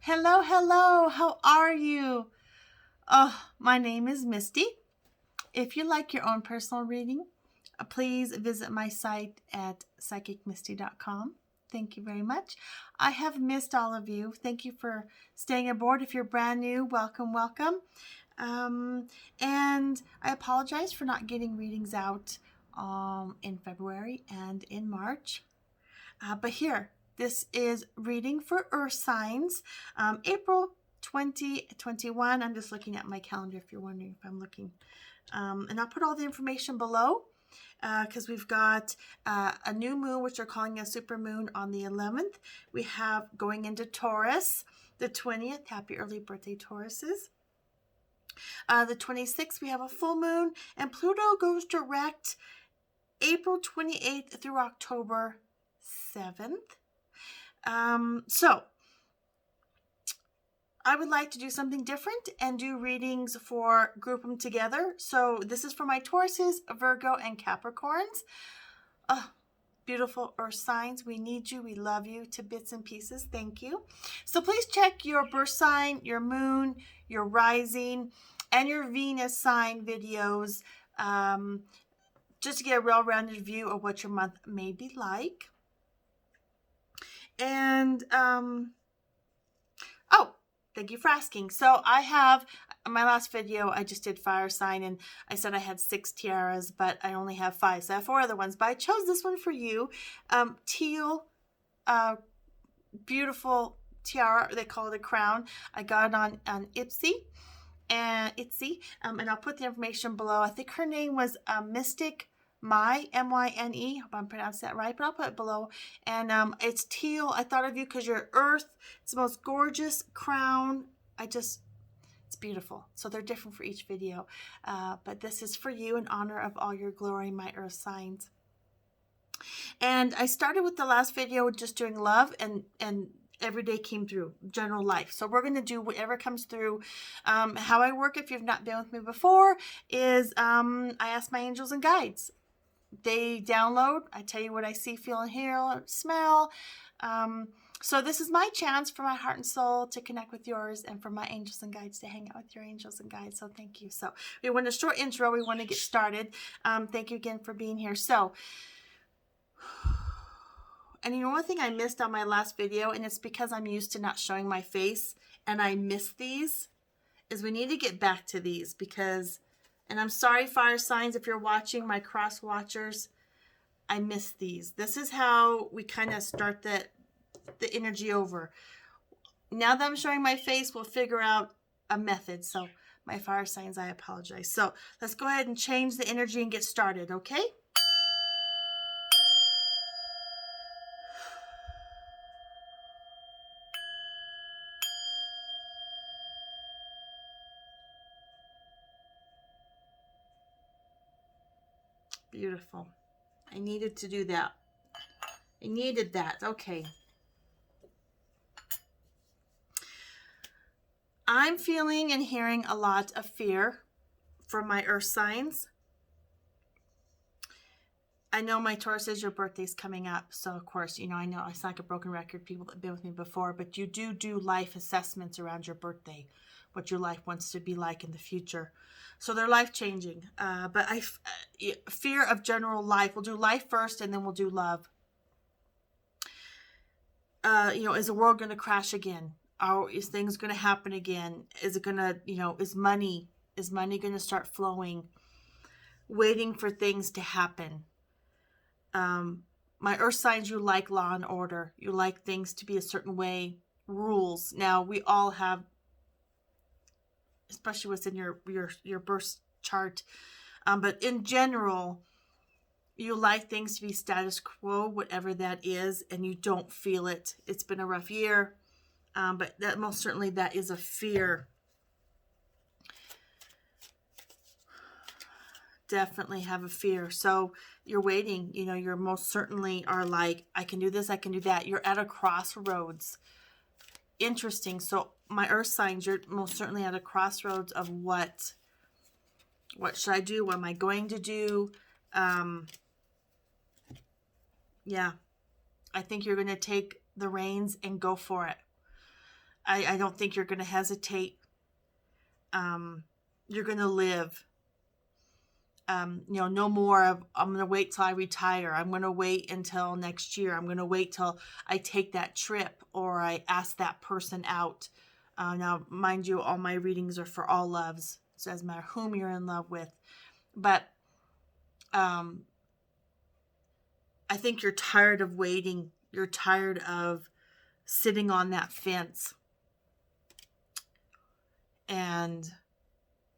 Hello, hello. How are you? Oh, my name is Misty. If you like your own personal reading, please visit my site at psychicmisty.com. Thank you very much. I have missed all of you. Thank you for staying aboard. If you're brand new, welcome, welcome. And I apologize for not getting readings out in February and in March. But here, this is reading for Earth signs, April 2021. I'm just looking at my calendar if you're wondering if I'm looking. And I'll put all the information below because we've got a new moon, which they're calling a super moon on the 11th. We have going into Taurus, the 20th. Happy early birthday, Tauruses. The 26th, we have a full moon, and Pluto goes direct April 28th through October 7th. So I would like to do something different and do readings group them together. So this is for my Tauruses, Virgo, and Capricorns. Beautiful earth signs. We need you. We love you to bits and pieces. Thank you. So please check your birth sign, your moon, your rising, and your Venus sign videos just to get a well-rounded view of what your month may be like. And, thank you for asking. So I have, in my last video, I just did fire sign, and I said I had 6 tiaras, but I only have 5. So I have 4 other ones, but I chose this one for you. Teal, beautiful tiara. They call it a crown. I got it on Etsy. And I'll put the information below. I think her name was Mystic Myne, M-Y-N-E. Hope I'm pronouncing that right, but I'll put it below. And it's teal. I thought of you because you're earth. It's the most gorgeous crown. It's beautiful. So they're different for each video. But this is for you in honor of all your glory, my earth signs. And I started with the last video just doing love, and every day came through general life. So we're going to do whatever comes through. How I work, if you've not been with me before, is I ask my angels and guides. They download. I tell you what I see, feel, and hear, smell. So this is my chance for my heart and soul to connect with yours, and for my angels and guides to hang out with your angels and guides. So thank you. So we want a short intro. We want to get started. Thank you again for being here. So, and the only thing I missed on my last video, and it's because I'm used to not showing my face and I missed these, is we need to get back to these because, and I'm sorry, fire signs, if you're watching, my cross watchers, I missed these. This is how we kind of start the energy over. Now that I'm showing my face, we'll figure out a method. So my fire signs, I apologize. So let's go ahead and change the energy and get started, okay? Beautiful. I needed to do that. I needed that. Okay. I'm feeling and hearing a lot of fear from my earth signs. I know my Taurus is your birthday's coming up. So, of course, I know it's like a broken record, people that have been with me before, but you do life assessments around your birthday, what your life wants to be like in the future. So they're life-changing. But fear of general life. We'll do life first, and then we'll do love. Is the world going to crash again? Is things going to happen again? Is it going to, is money going to start flowing? Waiting for things to happen. My earth signs, you like law and order. You like things to be a certain way, rules. Now, we all have, especially what's in your birth chart. But in general, you like things to be status quo, whatever that is, and you don't feel it. It's been a rough year, but that most certainly that is a fear. Definitely have a fear. So you're waiting, you're most certainly are like, I can do this, I can do that. You're at a crossroads. Interesting. So my earth signs, you're most certainly at a crossroads of what should I do? What am I going to do? Yeah, I think you're going to take the reins and go for it. I don't think you're going to hesitate. You're going to live. No more of, I'm going to wait till I retire. I'm going to wait until next year. I'm going to wait till I take that trip or I ask that person out. Now, mind you, all my readings are for all loves. So it doesn't matter whom you're in love with. But I think you're tired of waiting. You're tired of sitting on that fence. And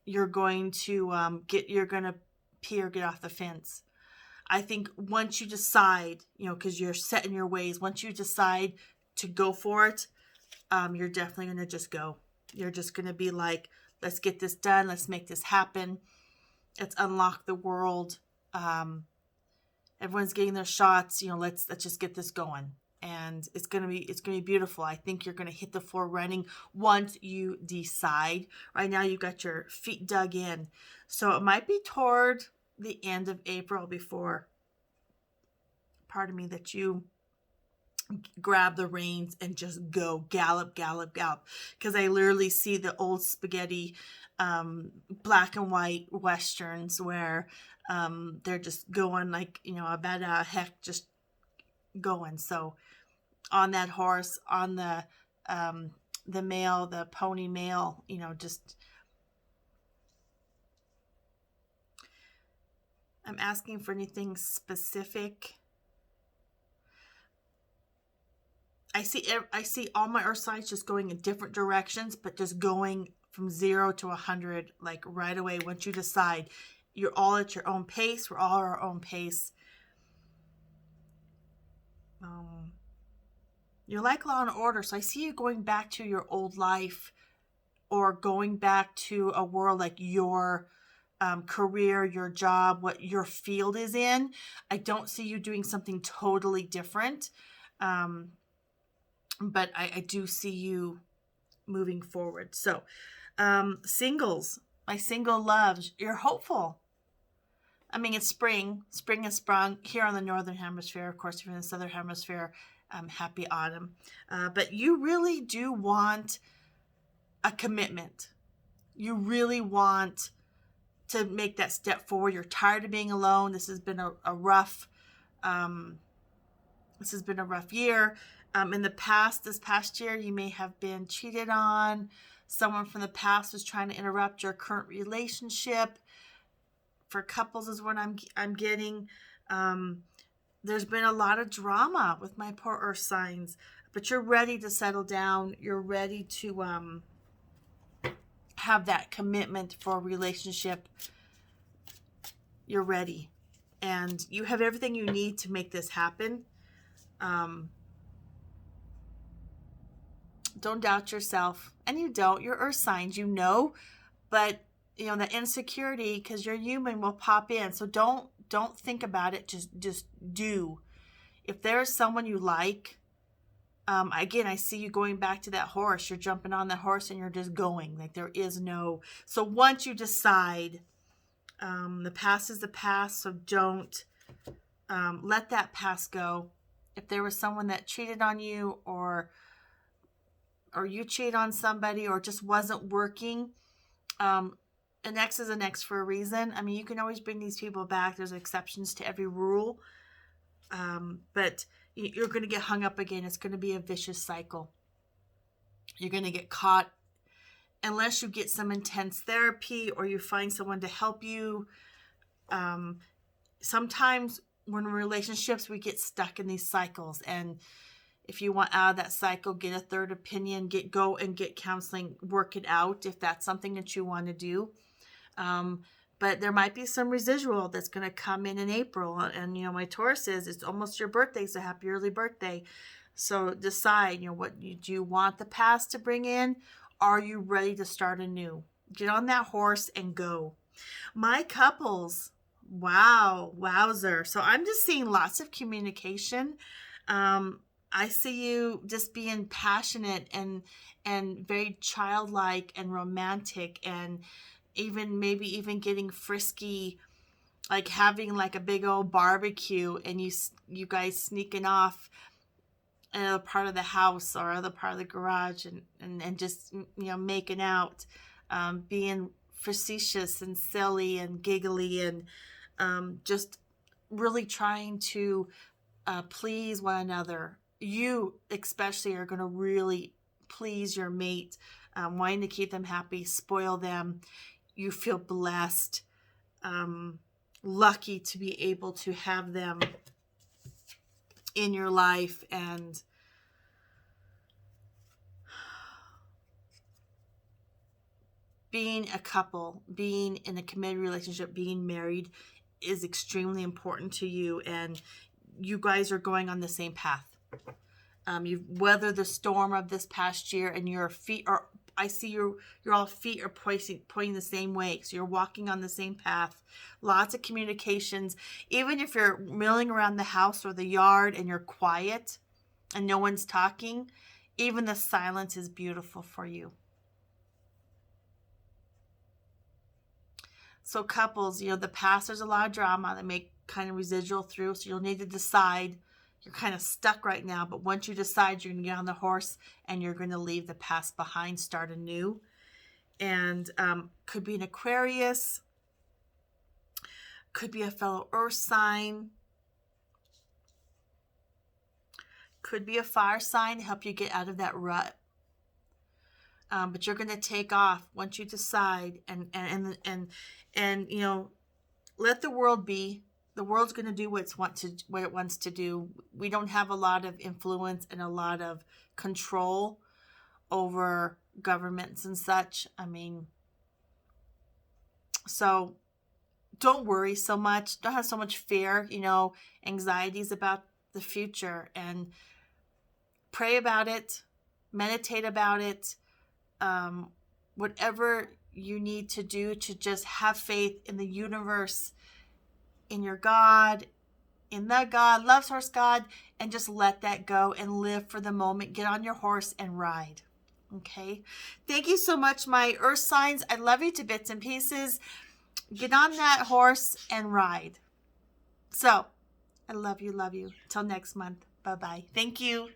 you're going to pee or get off the fence. I think once you decide, because you're set in your ways, once you decide to go for it, you're definitely going to just go. You're just going to be like, let's get this done. Let's make this happen. Let's unlock the world. Everyone's getting their shots. Let's just get this going. And it's gonna be beautiful. I think you're gonna hit the floor running once you decide. Right now you've got your feet dug in. So it might be toward the end of April before, that you grab the reins and just go gallop, gallop, gallop. Because I literally see the old spaghetti black and white westerns where they're just going like, about a heck, just going. So on that horse, on the male, the pony male, just, I'm asking for anything specific. I see all my earth signs just going in different directions, but just going from 0 to 100, like right away. Once you decide, you're all at your own pace. We're all at our own pace. You're like Law and Order. So I see you going back to your old life or going back to a world like your career, your job, what your field is in. I don't see you doing something totally different. But I do see you moving forward. So singles, my single loves, you're hopeful. I mean, it's spring. Spring has sprung here on the northern hemisphere. Of course, if you're in the southern hemisphere, happy autumn. But you really do want a commitment. You really want to make that step forward. You're tired of being alone. This has been a rough year. In the past, this past year, you may have been cheated on. Someone from the past was trying to interrupt your current relationship. For couples is what I'm getting. There's been a lot of drama with my poor earth signs, but you're ready to settle down. You're ready to have that commitment for a relationship. You're ready, and you have everything you need to make this happen. Don't doubt yourself, and you don't. Your earth signs, but the insecurity, because you're human, will pop in. So don't think about it. Just do. If there's someone you like, again, I see you going back to that horse. You're jumping on that horse and you're just going. Like there is no. So once you decide, the past is the past. So don't let that past go. If there was someone that cheated on you, or you cheated on somebody, or it just wasn't working, an ex is an ex for a reason. I mean, you can always bring these people back. There's exceptions to every rule. But you're going to get hung up again. It's going to be a vicious cycle. You're going to get caught unless you get some intense therapy or you find someone to help you. Sometimes when in relationships, we get stuck in these cycles. And if you want out of that cycle, get a third opinion, go and get counseling, work it out if that's something that you want to do. But there might be some residual that's going to come in April. And, my Taurus it's almost your birthday, so happy early birthday. So decide, what do you want the past to bring in? Are you ready to start anew? Get on that horse and go. My couples, wowzer. So I'm just seeing lots of communication. I see you just being passionate and very childlike and romantic, and maybe even getting frisky, like having like a big old barbecue and you guys sneaking off another part of the house or other part of the garage, and just, making out, being facetious and silly and giggly, and just really trying to please one another. You especially are going to really please your mate, wanting to keep them happy, spoil them. You feel blessed, lucky to be able to have them in your life. And being a couple, being in a committed relationship, being married is extremely important to you, and you guys are going on the same path. You've weathered the storm of this past year, and your feet are, I see your all feet are pointing the same way. So you're walking on the same path. Lots of communications. Even if you're milling around the house or the yard and you're quiet and no one's talking, even the silence is beautiful for you. So couples, the past, there's a lot of drama that may kind of residual through. So you'll need to decide. You're kind of stuck right now, but once you decide, you're going to get on the horse and you're going to leave the past behind, start anew. And could be an Aquarius, could be a fellow earth sign, could be a fire sign to help you get out of that rut. But you're going to take off once you decide, and let the world be. The world's going to do what it wants to do. We don't have a lot of influence and a lot of control over governments and such. So don't worry so much. Don't have so much fear, anxieties about the future, and pray about it, meditate about it, whatever you need to do to just have faith in the universe, in your God, in the God, loves horse God, and just let that go and live for the moment. Get on your horse and ride. Okay. Thank you so much, my earth signs. I love you to bits and pieces. Get on that horse and ride. So I love you. Till next month. Bye-bye. Thank you.